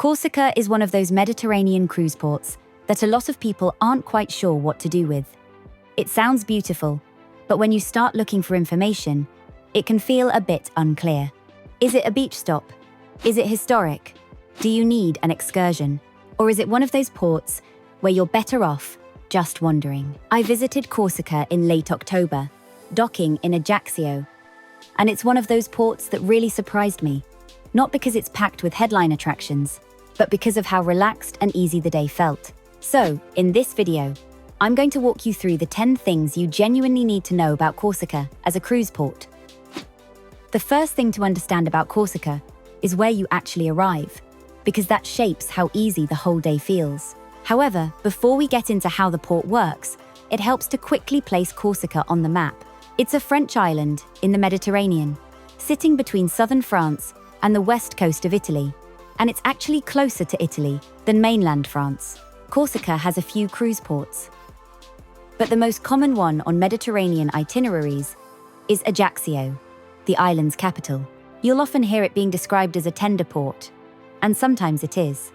Corsica is one of those Mediterranean cruise ports that a lot of people aren't quite sure what to do with. It sounds beautiful, but when you start looking for information, it can feel a bit unclear. Is it a beach stop? Is it historic? Do you need an excursion? Or is it one of those ports where you're better off just wandering? I visited Corsica in late October, docking in Ajaccio, and it's one of those ports that really surprised me, not because it's packed with headline attractions, but because of how relaxed and easy the day felt. So, in this video, I'm going to walk you through the 10 things you genuinely need to know about Corsica as a cruise port. The first thing to understand about Corsica is where you actually arrive, because that shapes how easy the whole day feels. However, before we get into how the port works, it helps to quickly place Corsica on the map. It's a French island in the Mediterranean, sitting between southern France and the west coast of Italy, and it's actually closer to Italy than mainland France. Corsica has a few cruise ports, but the most common one on Mediterranean itineraries is Ajaccio, the island's capital. You'll often hear it being described as a tender port, and sometimes it is.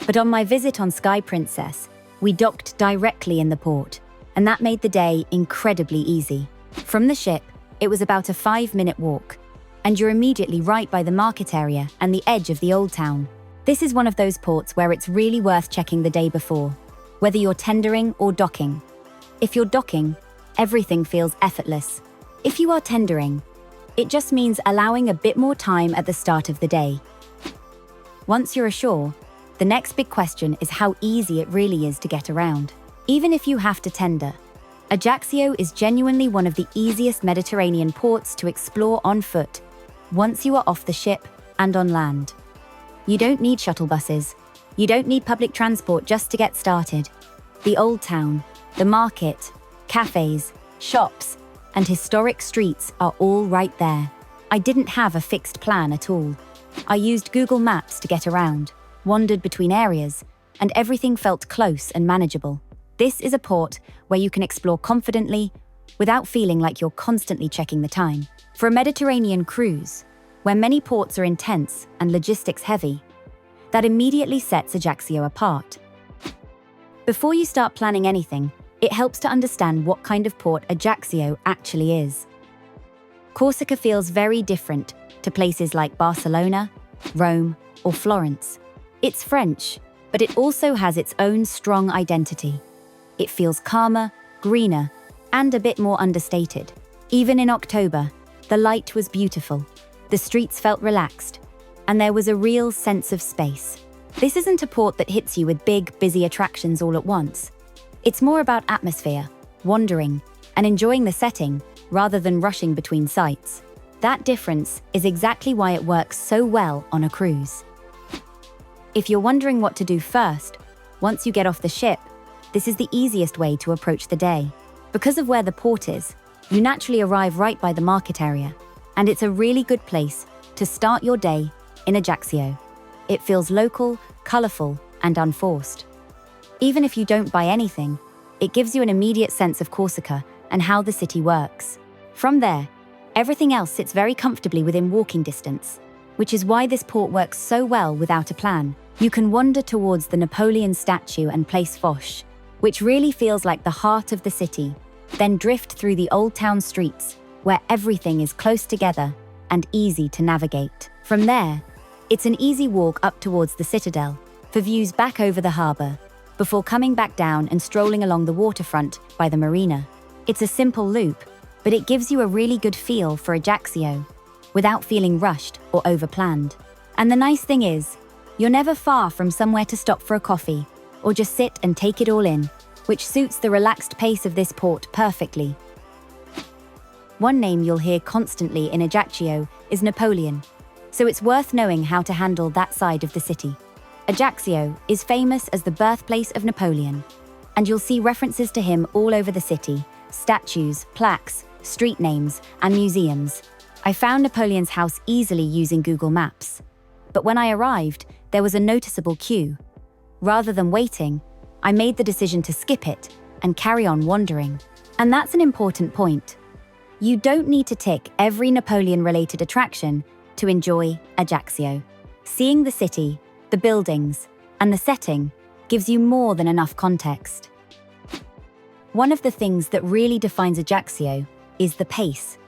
But on my visit on Sky Princess, we docked directly in the port, and that made the day incredibly easy. From the ship, it was about a 5-minute walk, and you're immediately right by the market area and the edge of the old town. This is one of those ports where it's really worth checking the day before, whether you're tendering or docking. If you're docking, everything feels effortless. If you are tendering, it just means allowing a bit more time at the start of the day. Once you're ashore, the next big question is how easy it really is to get around. Even if you have to tender, Ajaccio is genuinely one of the easiest Mediterranean ports to explore on foot once you are off the ship and on land. You don't need shuttle buses. You don't need public transport just to get started. The old town, the market, cafes, shops, and historic streets are all right there. I didn't have a fixed plan at all. I used Google Maps to get around, wandered between areas, and everything felt close and manageable. This is a port where you can explore confidently without feeling like you're constantly checking the time. For a Mediterranean cruise, where many ports are intense and logistics heavy, that immediately sets Ajaccio apart. Before you start planning anything, it helps to understand what kind of port Ajaccio actually is. Corsica feels very different to places like Barcelona, Rome, or Florence. It's French, but it also has its own strong identity. It feels calmer, greener, and a bit more understated. Even in October, the light was beautiful, the streets felt relaxed, and there was a real sense of space. This isn't a port that hits you with big, busy attractions all at once. It's more about atmosphere, wandering, and enjoying the setting rather than rushing between sites. That difference is exactly why it works so well on a cruise. If you're wondering what to do first, once you get off the ship, this is the easiest way to approach the day. Because of where the port is, you naturally arrive right by the market area, and it's a really good place to start your day in Ajaccio. It feels local, colourful, and unforced. Even if you don't buy anything, it gives you an immediate sense of Corsica and how the city works. From there, everything else sits very comfortably within walking distance, which is why this port works so well without a plan. You can wander towards the Napoleon statue and Place Foch, which really feels like the heart of the city, then drift through the old town streets, where everything is close together and easy to navigate. From there, it's an easy walk up towards the citadel, for views back over the harbour, before coming back down and strolling along the waterfront by the marina. It's a simple loop, but it gives you a really good feel for Ajaccio, without feeling rushed or overplanned. And the nice thing is, you're never far from somewhere to stop for a coffee, or just sit and take it all in, which suits the relaxed pace of this port perfectly. One name you'll hear constantly in Ajaccio is Napoleon, so it's worth knowing how to handle that side of the city. Ajaccio is famous as the birthplace of Napoleon, and you'll see references to him all over the city: statues, plaques, street names, and museums. I found Napoleon's house easily using Google Maps, but when I arrived, there was a noticeable queue. Rather than waiting, I made the decision to skip it and carry on wandering. And that's an important point. You don't need to tick every Napoleon-related attraction to enjoy Ajaccio. Seeing the city the buildings, and the setting gives you more than enough context. One of the things that really defines Ajaccio is the pace,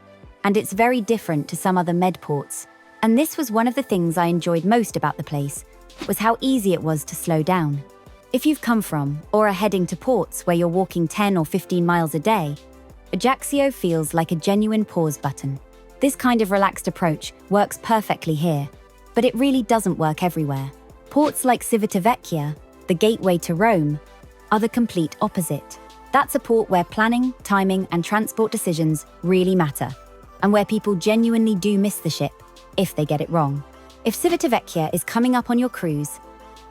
and it's very different to some other med ports. And this was one of the things I enjoyed most about the place, was how easy it was to slow down. If you've come from or are heading to ports where you're walking 10 or 15 miles a day, Ajaccio feels like a genuine pause button. This kind of relaxed approach works perfectly here, but it really doesn't work everywhere. Ports like Civitavecchia, the gateway to Rome, are the complete opposite. That's a port where planning, timing, and transport decisions really matter, and where people genuinely do miss the ship if they get it wrong. If Civitavecchia is coming up on your cruise,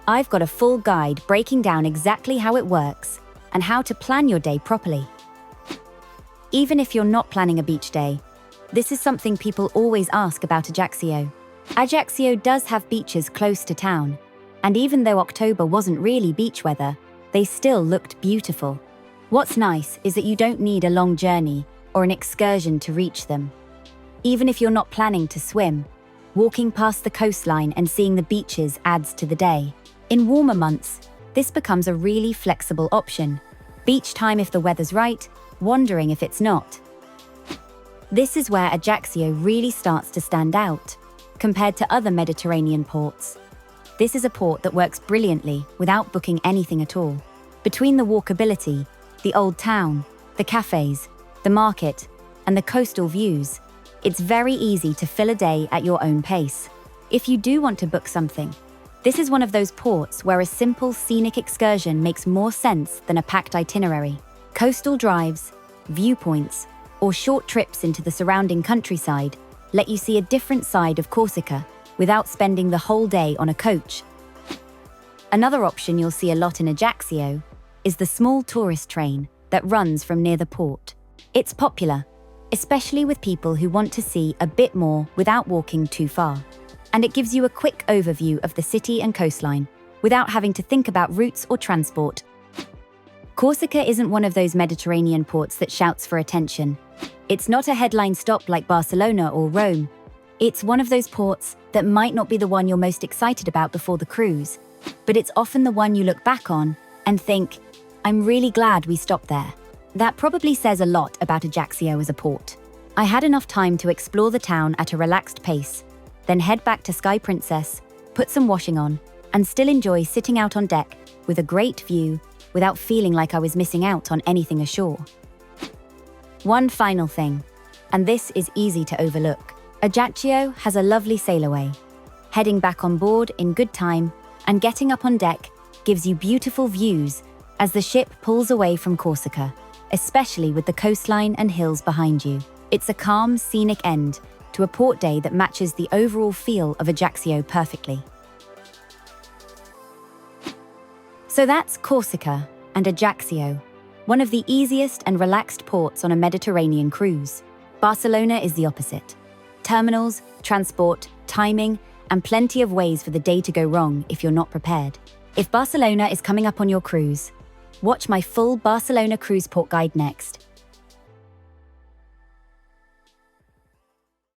I've got a full guide breaking down exactly how it works and how to plan your day properly. Even if you're not planning a beach day, this is something people always ask about Ajaccio. Ajaccio does have beaches close to town, and even though October wasn't really beach weather, they still looked beautiful. What's nice is that you don't need a long journey or an excursion to reach them. Even if you're not planning to swim, walking past the coastline and seeing the beaches adds to the day. In warmer months, this becomes a really flexible option. Beach time if the weather's right, wandering if it's not. This is where Ajaccio really starts to stand out, compared to other Mediterranean ports. This is a port that works brilliantly without booking anything at all. Between the walkability, the old town, the cafes, the market, and the coastal views, it's very easy to fill a day at your own pace. If you do want to book something, this is one of those ports where a simple scenic excursion makes more sense than a packed itinerary. Coastal drives, viewpoints, or short trips into the surrounding countryside let you see a different side of Corsica without spending the whole day on a coach. Another option you'll see a lot in Ajaccio is the small tourist train that runs from near the port. It's popular, especially with people who want to see a bit more without walking too far. And it gives you a quick overview of the city and coastline without having to think about routes or transport. Corsica isn't one of those Mediterranean ports that shouts for attention. It's not a headline stop like Barcelona or Rome. It's one of those ports that might not be the one you're most excited about before the cruise, but it's often the one you look back on and think, I'm really glad we stopped there. That probably says a lot about Ajaccio as a port. I had enough time to explore the town at a relaxed pace, then head back to Sky Princess, put some washing on, and still enjoy sitting out on deck with a great view without feeling like I was missing out on anything ashore. One final thing, and this is easy to overlook. Ajaccio has a lovely sailaway. Heading back on board in good time and getting up on deck gives you beautiful views as the ship pulls away from Corsica, especially with the coastline and hills behind you. It's a calm, scenic end to a port day that matches the overall feel of Ajaccio perfectly. So that's Corsica and Ajaccio, one of the easiest and relaxed ports on a Mediterranean cruise. Barcelona is the opposite. Terminals, transport, timing, and plenty of ways for the day to go wrong if you're not prepared. If Barcelona is coming up on your cruise, watch my full Barcelona cruise port guide next.